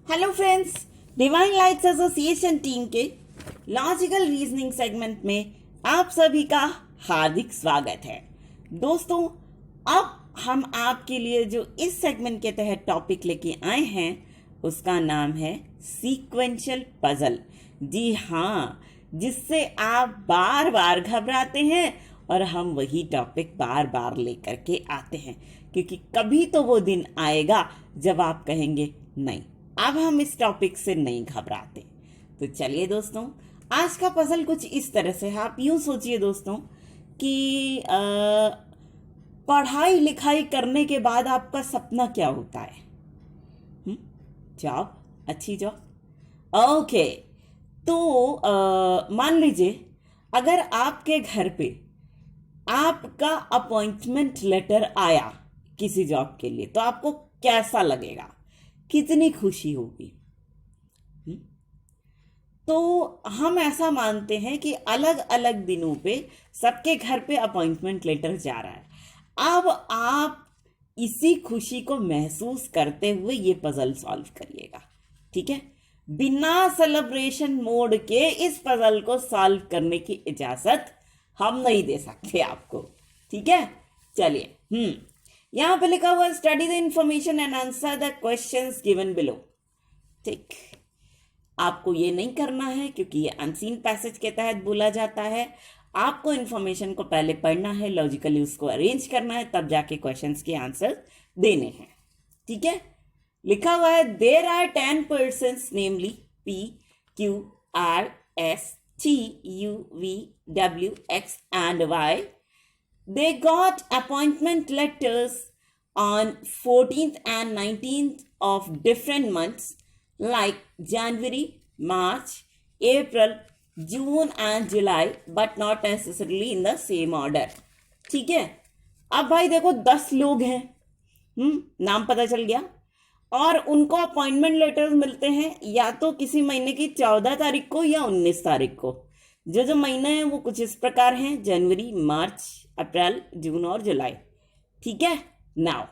Hello friends, divine lights association team के logical reasoning segment में आप सभी का हार्दिक स्वागत है। दोस्तों, अब हम आपके लिए जो इस सेगमेंट के तहत टॉपिक लेके आए हैं उसका नाम है सीक्वेंशियल पजल। जी हाँ, जिससे आप बार बार घबराते हैं और हम वही टॉपिक बार बार लेकर के आते हैं, क्योंकि कभी तो वो दिन आएगा जब आप कहेंगे नहीं, अब हम इस टॉपिक से नहीं घबराते। तो चलिए दोस्तों, आज का पजल कुछ इस तरह से है। आप यूं सोचिए दोस्तों कि पढ़ाई लिखाई करने के बाद आपका सपना क्या होता है? जॉब, अच्छी जॉब। ओके, तो मान लीजिए अगर आपके घर पे आपका अपॉइंटमेंट लेटर आया किसी जॉब के लिए, तो आपको कैसा लगेगा, कितनी खुशी होगी? तो हम ऐसा मानते हैं कि अलग अलग दिनों पे सबके घर पे अपॉइंटमेंट लेटर जा रहा है। अब आप इसी खुशी को महसूस करते हुए ये पजल सॉल्व करिएगा, ठीक है? बिना सेलिब्रेशन मोड के इस पजल को सॉल्व करने की इजाजत हम नहीं दे सकते आपको, ठीक है? चलिए, यहां पे लिखा हुआ study the information and answer the questions given below. ठीक, आपको ये नहीं करना है क्योंकि ये अनसीन पैसेज के तहत बोला जाता है। आपको इंफॉर्मेशन को पहले पढ़ना है, लॉजिकली उसको अरेंज करना है, तब जाके क्वेश्चंस के आंसर देने हैं, ठीक है? लिखा हुआ है there are 10 persons namely P, Q, R, S, T, U, V, W, X and Y. They got appointment letters on 14th and 19th of different months like January, March, April, June and July, but not necessarily in the same order. ठीक है? अब भाई देखो 10 लोग हैं, नाम पता चल गया, और उनको अपॉइंटमेंट लेटर्स मिलते हैं या तो किसी महीने की 14 तारीख को या 19 तारीख को। जो महीने हैं वो कुछ इस प्रकार हैं: जनवरी, मार्च, अप्रैल, जून और जुलाई, ठीक है? Now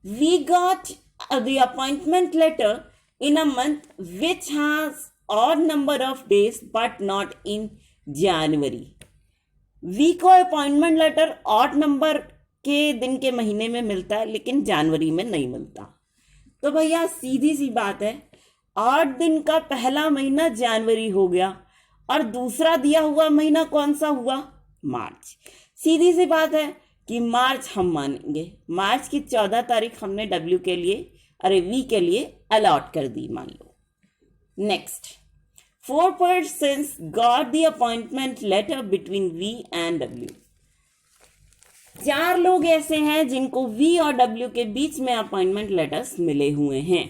we got the appointment letter in a month which has odd number of days but not in January. V को अपॉइंटमेंट लेटर ऑड नंबर के दिन के महीने में मिलता है लेकिन जनवरी में नहीं मिलता। तो भैया सीधी सी बात है, 8 दिन का पहला महीना जनवरी हो गया और दूसरा दिया हुआ महीना कौन सा हुआ? मार्च। सीधी सी बात है कि मार्च हम मानेंगे। मार्च की 14 तारीख हमने डब्ल्यू के लिए, अरे वी के लिए अलॉट कर दी, मान लो। Next, 4 persons got the appointment letter between V and W. 4 लोग ऐसे हैं जिनको V और W के बीच में अपॉइंटमेंट लेटर्स मिले हुए हैं।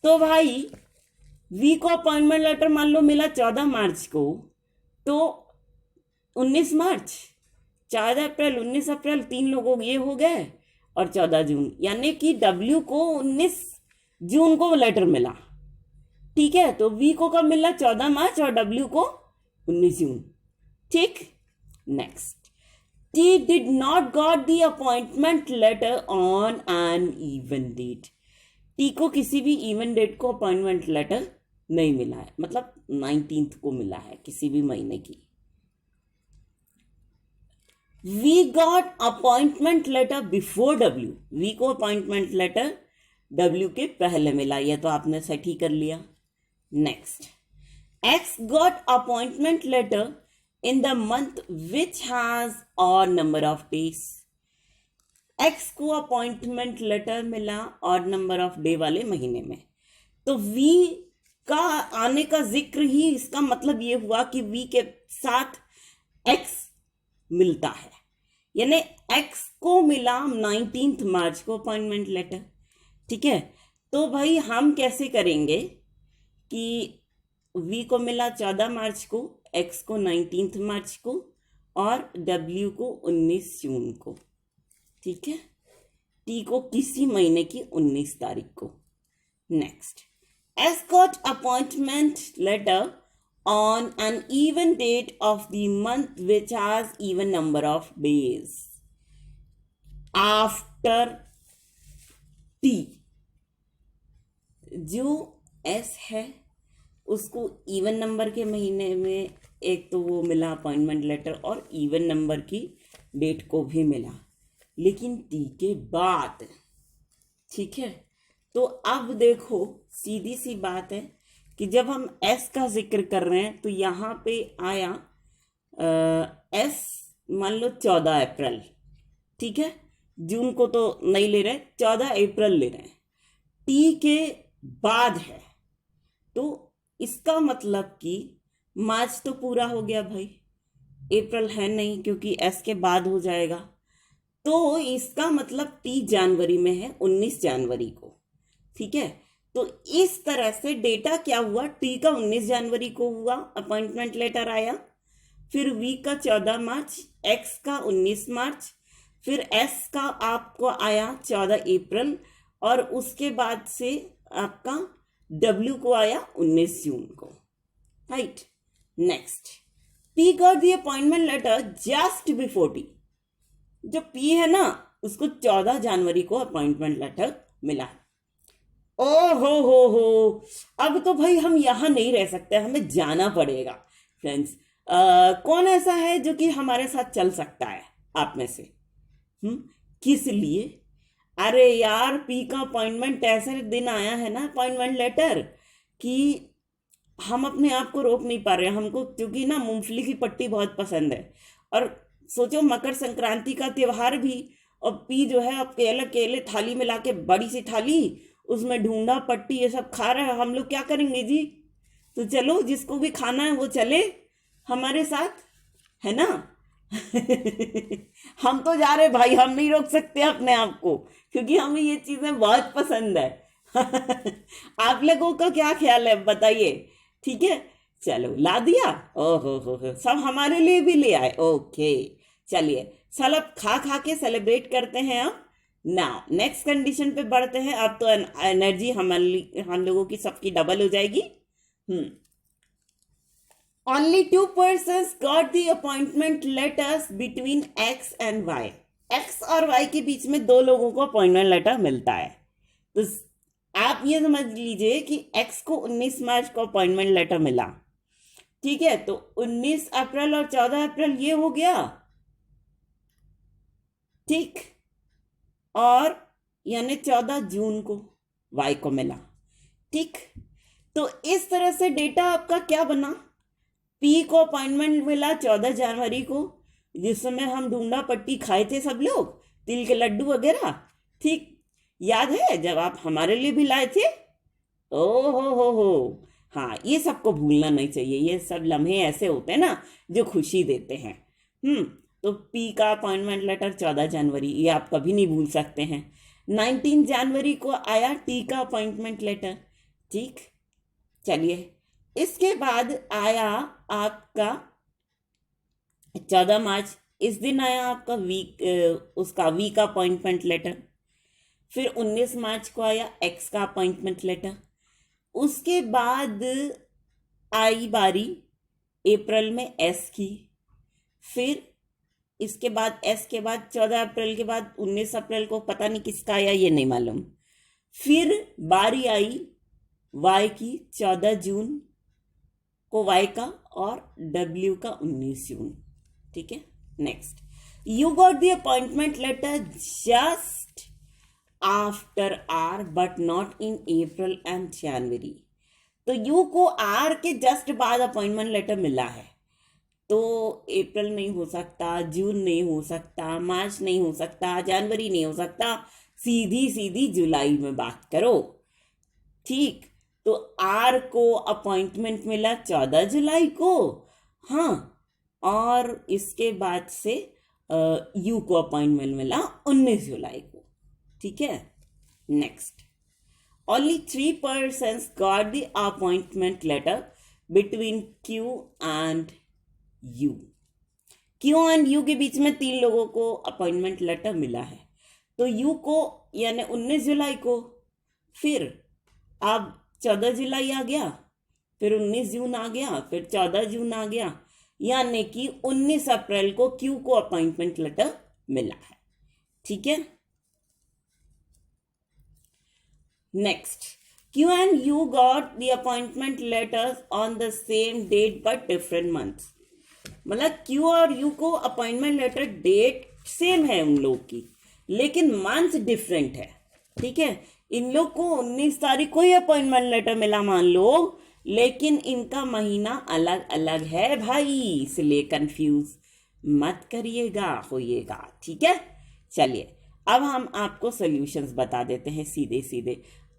तो भाई V को अपॉइंटमेंट लेटर मान लो मिला 14 मार्च को, तो 19 मार्च, 14 अप्रैल, 19 अप्रैल, 3 लोगों ये हो गए, और 14 जून, यानी कि W को 19 जून को लेटर मिला, ठीक है? तो V को कब मिला? 14 मार्च, और W को 19 जून, ठीक? Next, T did not got the appointment letter on an even date. T को किसी भी इवन डेट को अपॉइंटमेंट लेटर नहीं मिला है, मतलब 19th को मिला है किसी भी महीने की। We got appointment letter before W. V को अपॉइंटमेंट लेटर W के पहले मिला, यह तो आपने सेट ही कर लिया। Next, X got appointment letter in the month which has odd number of days. X को अपॉइंटमेंट लेटर मिला ऑड नंबर ऑफ डे वाले महीने में। तो V का आने का जिक्र ही इसका मतलब ये हुआ कि V के साथ X मिलता है, यानी X को मिला 19 मार्च को अपॉइंटमेंट लेटर, ठीक है? तो भाई हम कैसे करेंगे कि V को मिला 14 मार्च को, X को 19 मार्च को और W को 19 जून को, ठीक है? T को किसी महीने की 19 तारीख को। Next, S got appointment letter on an even date of the month which has even number of days after T. जो एस है उसको इवन नंबर के महीने में एक तो वो मिला अपॉइंटमेंट लेटर और इवन नंबर की डेट को भी मिला, लेकिन टी के बाद, ठीक है। तो अब देखो सीधी सी बात है कि जब हम एस का जिक्र कर रहे हैं तो यहाँ पे आया एस, मान लो 14 अप्रैल, ठीक है। जून को तो नहीं ले रहे, 14 अप्रैल ले रहे हैं, टी के बाद है, तो इसका मतलब कि मार्च तो पूरा हो गया भाई, अप्रैल है नहीं क्योंकि एस के बाद हो जाएगा, तो इसका मतलब टी जनवरी में है, 19 जनवरी को, ठीक है। तो इस तरह से डेटा क्या हुआ, टी का 19 जनवरी को हुआ, अपॉइंटमेंट लेटर आया, फिर वी का 14 मार्च, एक्स का 19 मार्च, फिर एस का आपको आया 14 अप्रैल, और उसके बाद से आपका डब्ल्यू को आया 19 जून को, right. Next, P got the appointment letter just before T. जो पी है ना उसको 14 जनवरी को अपॉइंटमेंट लेटर मिला। ओ हो, अब तो भाई हम यहां नहीं रह सकते, हमें जाना पड़ेगा फ्रेंड्स। कौन ऐसा है जो कि हमारे साथ चल सकता है आप में से? किस लिए? अरे यार, पी का अपॉइंटमेंट ऐसे दिन आया है ना, अपॉइंटमेंट लेटर, कि हम अपने आप को रोक नहीं पा रहे हैं। हमको क्योंकि ना मूंगफली की पट्टी बहुत पसंद है, और सोचो मकर संक्रांति का त्योहार भी, और पी जो है अब केले केले थाली में लाके, बड़ी सी थाली, उसमें ढूंढा पट्टी ये सब खा रहे हैं। हम लोग क्या करेंगे जी? तो चलो, जिसको भी खाना है वो चले हमारे साथ, है ना। हम तो जा रहे भाई, हम नहीं रोक सकते अपने आप को, क्योंकि हमें ये चीजें बहुत पसंद है। आप लोगों का क्या ख्याल है बताइए? ठीक है, चलो ला दिया। ओहो, सब हमारे लिए भी ले आए। ओके, चलिए सब खा खा के सेलिब्रेट करते हैं। अब नाउ नेक्स्ट कंडीशन पे बढ़ते हैं। अब तो एनर्जी हम लोगों की सबकी डबल हो जाएगी। Only 2 persons got the appointment letters between X and Y. X और Y के बीच में 2 लोगों को अपॉइंटमेंट लेटर मिलता है। तो आप ये समझ लीजिए कि X को 19 मार्च को अपॉइंटमेंट लेटर मिला, ठीक है। तो 19 अप्रैल और 14 अप्रैल ये हो गया, ठीक। और यानी 14 जून को Y को मिला, ठीक। तो इस तरह से डेटा आपका क्या बना? पी को अपॉइंटमेंट मिला 14 जनवरी को, जिस समय हम ढूंढा पट्टी खाए थे सब लोग, तिल के लड्डू वगैरह, ठीक। याद है जब आप हमारे लिए भी लाए थे? ओ हो, हाँ, ये सबको भूलना नहीं चाहिए। ये सब लम्हे ऐसे होते हैं ना जो खुशी देते हैं। तो पी का अपॉइंटमेंट लेटर 14 जनवरी, ये आप कभी नहीं भूल सकते हैं। 19 जनवरी को आया टी का अपॉइंटमेंट लेटर, ठीक। चलिए, इसके बाद आया आपका 14 मार्च, इस दिन आया आपका उसका वी का अपॉइंटमेंट लेटर। फिर 19 मार्च को आया एक्स का अपॉइंटमेंट लेटर। उसके बाद आई बारी अप्रैल में एस की। फिर इसके बाद एस के बाद 14 अप्रैल के बाद 19 अप्रैल को पता नहीं किसका आया, ये नहीं मालूम। फिर बारी आई वाई की, 14 जून को वाई का, और डब्ल्यू का 19 जून, ठीक है। Next, you got the appointment letter just after R but not in April and January. तो यू को आर के जस्ट बाद अपॉइंटमेंट लेटर मिला है, तो अप्रैल नहीं हो सकता, जून नहीं हो सकता, मार्च नहीं हो सकता, जनवरी नहीं हो सकता, सीधी जुलाई में बात करो, ठीक। तो आर को अपॉइंटमेंट मिला 14 जुलाई को, हाँ, और इसके बाद से यू को अपॉइंटमेंट मिला 19 जुलाई को, ठीक है। Next, only 3 persons got the appointment letter between Q and U. Q and U के बीच में 3 लोगों को अपॉइंटमेंट लेटर मिला है। तो U को यानी 19 जुलाई को, फिर अब 14 जुलाई आ गया, फिर 19 जून आ गया, फिर 14 जून आ गया, यानी कि 19 अप्रैल को क्यू को अपॉइंटमेंट लेटर मिला है, ठीक है। Next, Q and U got the appointment letters on the same date but different months. मतलब Q और U को अपॉइंटमेंट लेटर डेट सेम है उन लोग की, लेकिन मंथ डिफरेंट है। ठीक है, इन लोग को 19 तारीख को ही अपॉइंटमेंट लेटर मिला मान लो, लेकिन इनका महीना अलग अलग है भाई, इसलिए कंफ्यूज मत करिएगा, होइएगा। ठीक है, चलिए अब हम आपको सॉल्यूशंस बता देते हैं सीधे सीधे।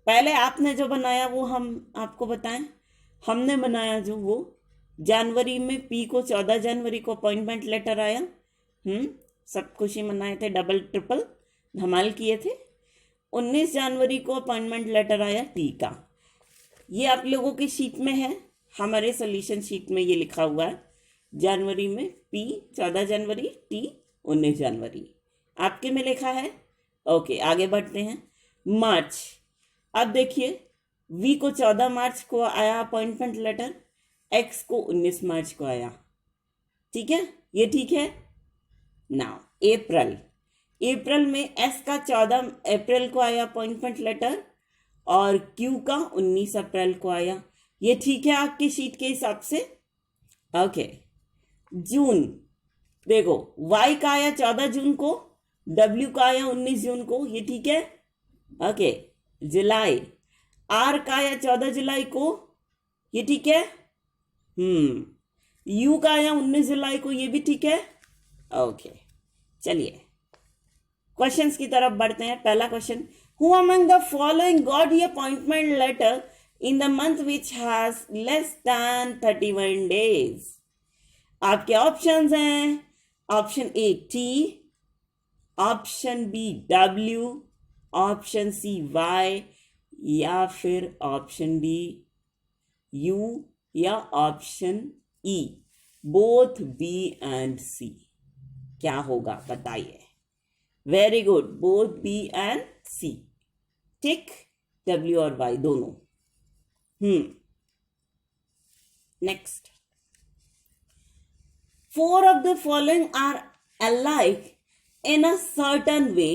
पहले आपने जो बनाया वो हम आपको बताएं। हमने बनाया जो वो जनवरी में पी को 14 जनवरी को अपॉइंटमेंट लेटर आया। सब खुशी मनाए थे, डबल ट्रिपल धमाल किए थे। 19 जनवरी को अपॉइंटमेंट लेटर आया टी का। ये आप लोगों की शीट में है, हमारे सॉल्यूशन शीट में ये लिखा हुआ है। जनवरी में पी 14 जनवरी, टी 19 जनवरी आपके में लिखा है। ओके, आगे बढ़ते हैं। मार्च, अब देखिए वी को 14 मार्च को आया अपॉइंटमेंट लेटर, एक्स को 19 मार्च को आया। ठीक है, ये ठीक है। नाउ अप्रैल, अप्रैल में एस का 14 अप्रैल को आया अपॉइंटमेंट लेटर और क्यू का 19 अप्रैल को आया। ये ठीक है आपकी शीट के हिसाब से। ओके, जून देखो वाई का आया 14 जून को, डब्ल्यू का आया 19 जून को, ये ठीक है। ओके, जुलाई, आर का आया 14 जुलाई को, ये ठीक है। यू का आया 19 जुलाई को, ये भी ठीक है। ओके, चलिए क्वेश्चंस की तरफ बढ़ते हैं। पहला question, who among the following got the appointment letter in the month which has less than 31 days. आपके ऑप्शंस हैं, option A T, option B W, option C Y, या फिर ऑप्शन डी यू, या option E both B and C. क्या होगा बताइए। Very good, both B and C, tick, W और Y दोनों। Next, 4 of the following are alike in a certain way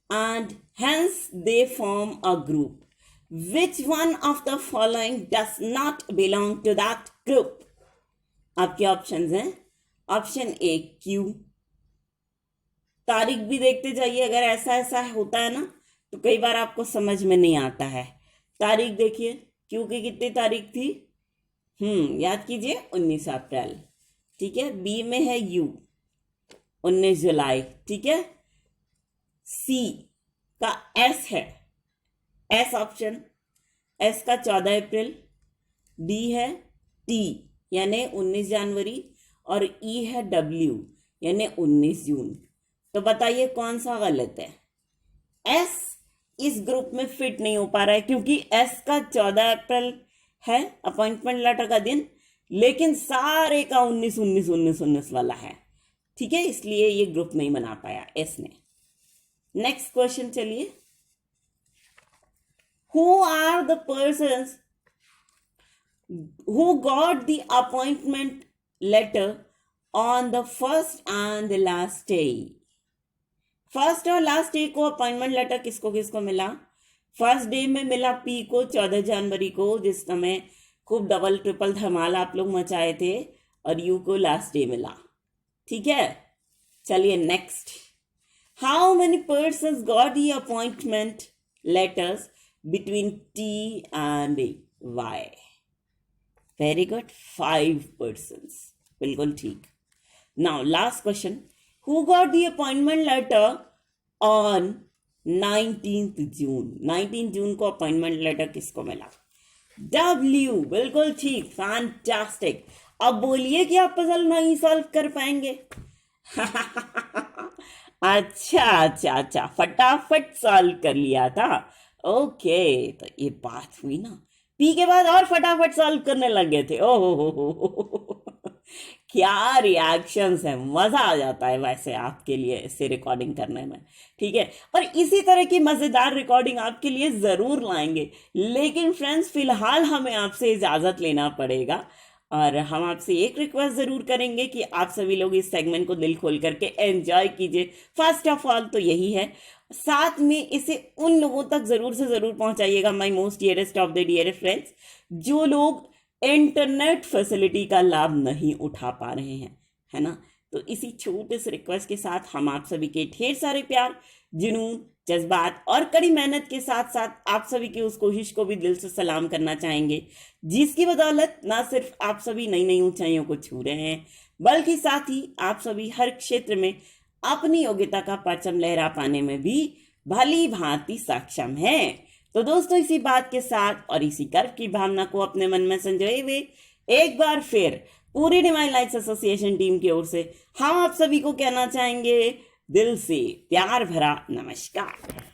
and hence they form a group. Which one of the following does not belong to that group? आपके options हैं, option ए Q, तारीख भी देखते जाइए, अगर ऐसा ऐसा होता है ना तो कई बार आपको समझ में नहीं आता है। तारीख देखिए, क्यू की कितनी तारीख थी, याद कीजिए 19 अप्रैल। ठीक है, बी में है यू 19 जुलाई। ठीक है, सी का एस है, एस ऑप्शन, एस का 14 अप्रैल, डी है टी यानी 19 जनवरी और ई है डब्ल्यू यानी 19 जून। तो बताइए कौन सा गलत है। एस इस ग्रुप में फिट नहीं हो पा रहा है क्योंकि एस का 14 अप्रैल है अपॉइंटमेंट लेटर का दिन, लेकिन सारे का 19 19 19 19 वाला है। ठीक है, इसलिए ये ग्रुप नहीं बना पाया एस ने। नेक्स्ट क्वेश्चन चलिए, who are the persons who got the appointment letter on the first and the last day। First और लास्ट डे को अपॉइंटमेंट लेटर किसको किसको मिला। फर्स्ट डे में मिला पी को 14 जनवरी को, जिस समय खूब डबल ट्रिपल धमाल आप लोग मचाए थे, और यू को लास्ट डे मिला। ठीक है, चलिए next, how many persons got the appointment letters between T and Y. Very good, 5 persons, बिल्कुल ठीक। Now last question, who got the appointment letter on 19 जून। 19 जून को अपॉइंटमेंट लेटर किसको मिला। डब्ल्यू, बिल्कुल ठीक, फैंटास्टिक। अब बोलिए कि आप पजल नहीं सॉल्व कर पाएंगे। अच्छा अच्छा अच्छा, फटाफट सॉल्व कर लिया था। ओके, तो ये बात हुई ना, पी के बाद और फटाफट सॉल्व करने लग गए थे। ओहो क्या रिएक्शंस है, मजा आ जाता है वैसे आपके लिए इसे रिकॉर्डिंग करने में। ठीक है, और इसी तरह की मजेदार रिकॉर्डिंग आपके लिए जरूर लाएंगे। लेकिन फ्रेंड्स, फिलहाल हमें आपसे इजाजत लेना पड़ेगा और हम आपसे एक रिक्वेस्ट जरूर करेंगे कि आप सभी लोग इस सेगमेंट को दिल खोल करके एंजॉय कीजिए। फर्स्ट ऑफ ऑल तो यही है, साथ में इसे उन लोगों तक जरूर से जरूर पहुंचाइएगा, my most dearest of the dearest friends, जो लोग इंटरनेट फैसिलिटी का लाभ नहीं उठा पा रहे हैं, है ना। तो इसी छोटे से रिक्वेस्ट के साथ हम आप सभी के ढेर सारे प्यार, जुनून, जज्बात और कड़ी मेहनत के साथ साथ आप सभी की उस कोशिश को भी दिल से सलाम करना चाहेंगे, जिसकी बदौलत ना सिर्फ आप सभी नई नई ऊंचाइयों को छू रहे हैं, बल्कि साथ ही आप सभी हर क्षेत्र में अपनी योग्यता का परचम लहरा पाने में भी भली भांति सक्षम है। तो दोस्तों, इसी बात के साथ और इसी गर्व की भावना को अपने मन में संजोए हुए एक बार फिर पूरी डिवाइन लाइट्स एसोसिएशन टीम की ओर से हम आप सभी को कहना चाहेंगे दिल से प्यार भरा नमस्कार।